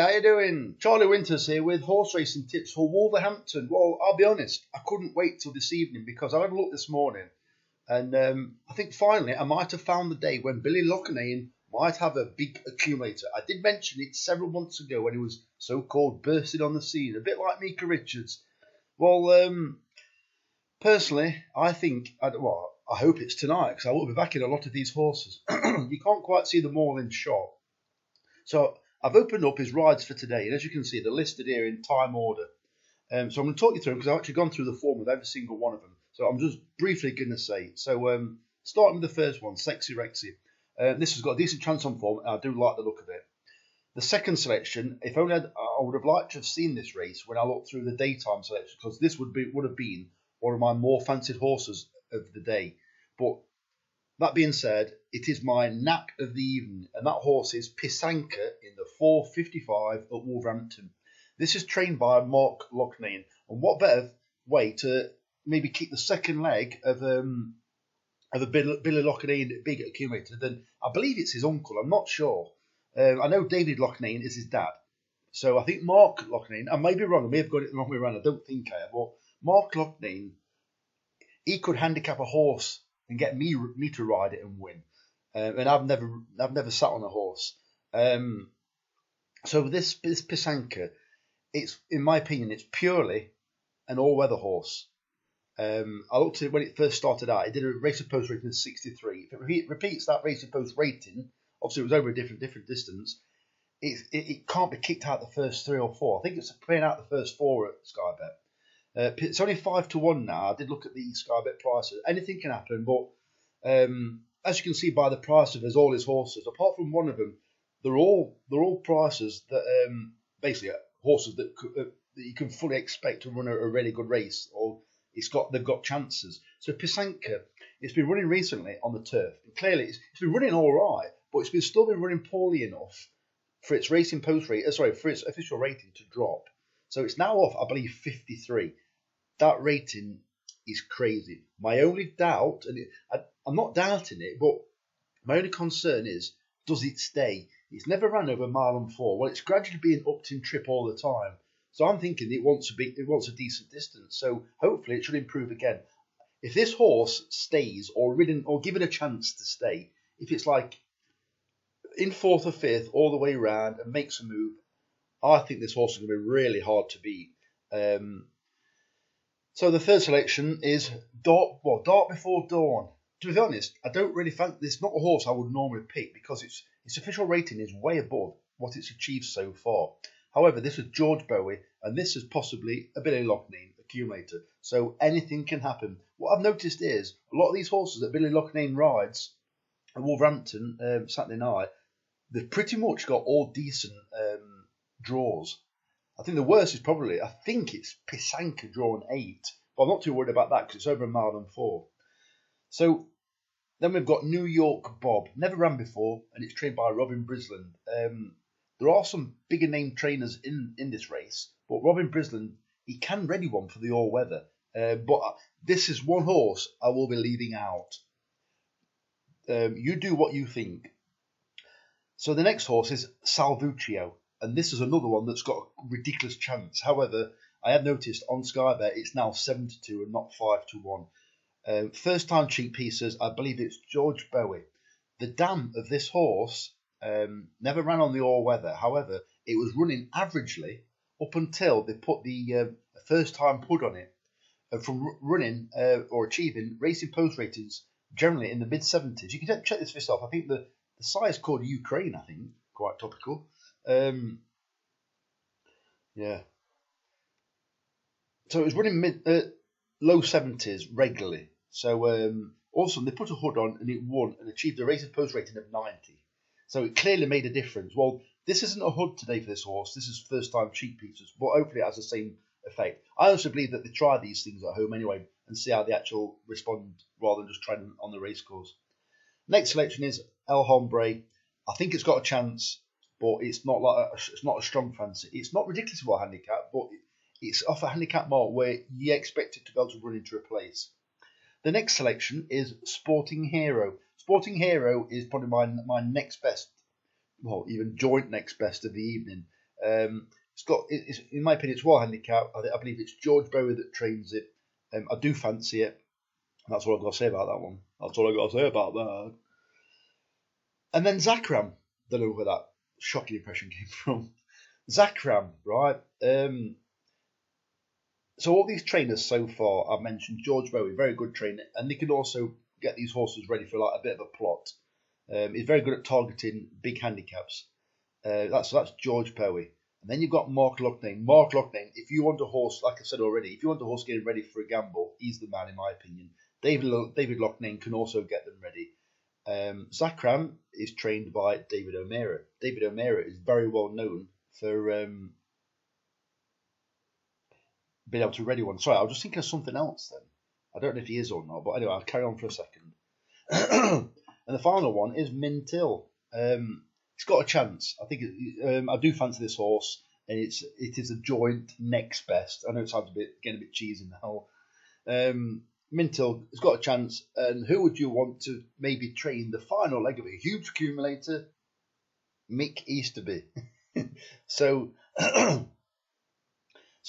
how you doing? Charlie Winters here with horse racing tips for Wolverhampton. Well, I'll be honest, I couldn't wait till this evening because I had a look this morning and I think finally I might have found the day when Billy Loughnane might have a big accumulator. I did mention it several months ago when he was so-called bursting on the scene, a bit like Mika Richards. Well, personally, I hope it's tonight because I will be backing a lot of these horses. You can't quite see them all in shot. So I've opened up his rides for today, and as you can see, they're listed here in time order. So I'm going to talk you through them because I've actually gone through the form with every single one of them. So I'm just briefly going to say. So starting with the first one, Sexy Rexy. This has got a decent chance on form, and I do like the look of it. The second selection, if only I would have liked to have seen this race when I looked through the daytime selection, because this would have been one of my more fancied horses of the day. But that being said, it is my knack of the evening, and that horse is Pisanka in the 4:55 at Wolverhampton. This is trained by Mark Loughnane, and what better way to maybe keep the second leg of a Billy Loughnane big accumulator than, I believe it's his uncle, I'm not sure. I know David Loughnane is his dad, so I think Mark Loughnane, I may be wrong, I may have got it the wrong way around, I don't think I have, but Mark Loughnane, he could handicap a horse and get me to ride it and win. And I've never sat on a horse. So this Pisanka, it's, in my opinion, it's purely an all-weather horse. I looked at it when it first started out. It did a racing post rating of 63. If it repeats that racing post rating, obviously it was over a different distance. It can't be kicked out the first 3 or 4. I think it's playing out the first 4 at Sky Bet. It's only 5-1 now. I did look at the Sky Bet prices. Anything can happen, but as you can see by the price of all his horses, apart from one of them, they're all prices that basically horses that you can fully expect to run a really good race, or they've got chances. So Pisanka, it's been running recently on the turf, and clearly it's been running all right, but it's still been running poorly enough for its racing post rate, for its official rating to drop. So it's now off, I believe, 53. That rating is crazy. My only doubt, and I'm not doubting it, but my only concern is, does it stay? It's never ran over 1 mile and 4. Well, it's gradually being upped in trip all the time. So I'm thinking it wants a decent distance. So hopefully it should improve again. If this horse stays or ridden or given a chance to stay, if it's like in 4th or 5th all the way around and makes a move, I think this horse is going to be really hard to beat. So the third selection is Dark Before Dawn. To be honest, I don't really think this is not a horse I would normally pick because its official rating is way above what it's achieved so far. However, this is George Bowie, and this is possibly a Billy Loughnane accumulator. So anything can happen. What I've noticed is a lot of these horses that Billy Loughnane rides at Wolverhampton Saturday night, they've pretty much got all decent draws. I think the worst is probably, I think it's Pisanka drawn 8, but I'm not too worried about that because it's over 1 mile and 4. So then we've got New York Bob, never ran before, and it's trained by Robin Brisland. There are some bigger name trainers in this race, but Robin Brisland, he can ready one for the all-weather. But this is one horse I will be leaving out. You do what you think. So the next horse is Salvuccio. And this is another one that's got a ridiculous chance. However, I have noticed on Sky Bet it's now 7-2 and not 5-1. First time cheap pieces, I believe it's George Bowie. The dam of this horse never ran on the all-weather. However, it was running averagely up until they put the first time put on it. From running or achieving racing post ratings generally in the mid-70s. You can check this for yourself. I think the site is called Ukraine, I think. Quite topical. Yeah. So it was running low 70s regularly. So also they put a hood on and it won and achieved a racing post rating of 90. So it clearly made a difference. Well, this isn't a hood today for this horse. This is first time cheap pieces, but hopefully it has the same effect. I also believe that they try these things at home anyway and see how they actually respond rather than just trying them on the race course. Next selection is El Hombre. I think it's got a chance, but it's not a strong fancy. It's not ridiculously well handicapped, but it's off a handicap mark where you expect it to be able to run into a place. The next selection is Sporting Hero. Sporting Hero is probably my next best, well, even joint next best of the evening. It's in my opinion, it's well handicap. I believe it's George Bowie that trains it. I do fancy it. That's all I've got to say about that one. That's all I've got to say about that. And then Zakram, don't know where that shocking impression came from. Zakram, right? So all these trainers so far, I've mentioned George Bowie, very good trainer, and they can also get these horses ready for like a bit of a plot. He's very good at targeting big handicaps. That's George Bowie. And then you've got Mark Loughnane. Mark Loughnane, if you want a horse, like I said already, if you want a horse getting ready for a gamble, he's the man in my opinion. David Loughnane can also get them ready. Zakram is trained by David O'Meara. David O'Meara is very well known for being able to ready one. Sorry, I was just thinking of something else then. I don't know if he is or not, but anyway, I'll carry on for a second. And the final one is Mintil. It's got a chance. I think I do fancy this horse, and it is a joint next best. I know it sounds getting a bit cheesy now. Mintil has got a chance, and who would you want to maybe train the final leg of a huge accumulator? Mick Easterby. So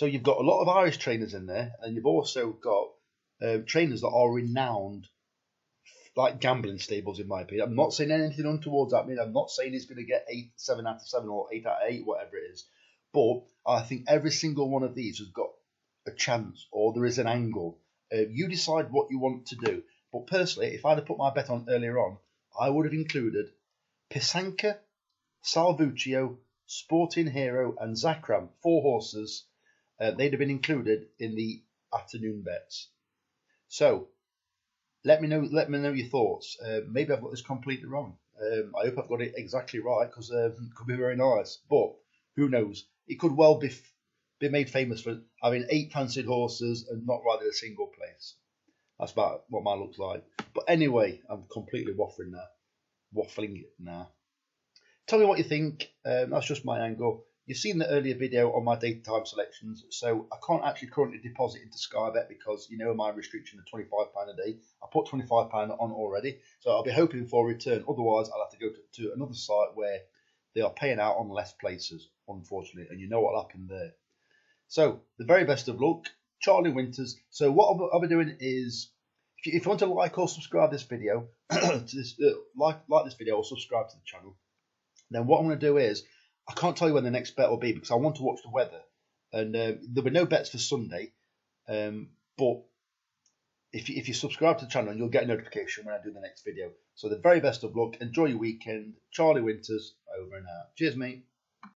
you've got a lot of Irish trainers in there, and you've also got trainers that are renowned, like gambling stables, in my opinion. I'm not saying anything untowards at me. I'm not saying he's going to get 7 out of 7 or 8 out of 8, whatever it is. But I think every single one of these has got a chance, or there is an angle. You decide what you want to do. But personally, if I'd have put my bet on earlier on, I would have included Pisanka, Salvuccio, Sporting Hero, and Zakram, 4 horses. They'd have been included in the afternoon bets. So let me know your thoughts. Maybe I've got this completely wrong. I hope I've got it exactly right, because it could be very nice. But who knows? It could well be made famous for having 8 fancied horses and not riding a single place. That's about what mine looks like. But anyway, I'm completely waffling now. Tell me what you think. That's just my angle. You've seen the earlier video on my daytime selections, so I can't actually currently deposit into Sky Bet because you know my restriction of £25 a day. I put £25 on already, so I'll be hoping for a return. Otherwise, I'll have to go to another site where they are paying out on less places, unfortunately, and you know what'll happen there. So, the very best of luck, Charlie Winters. So what I'll be doing is, if you want to like or subscribe this video, like this video or subscribe to the channel, then what I'm going to do is, I can't tell you when the next bet will be because I want to watch the weather, and there'll be no bets for Sunday. But if you subscribe to the channel, you'll get a notification when I do the next video. So the very best of luck. Enjoy your weekend. Charlie Winters, over and out. Cheers, mate.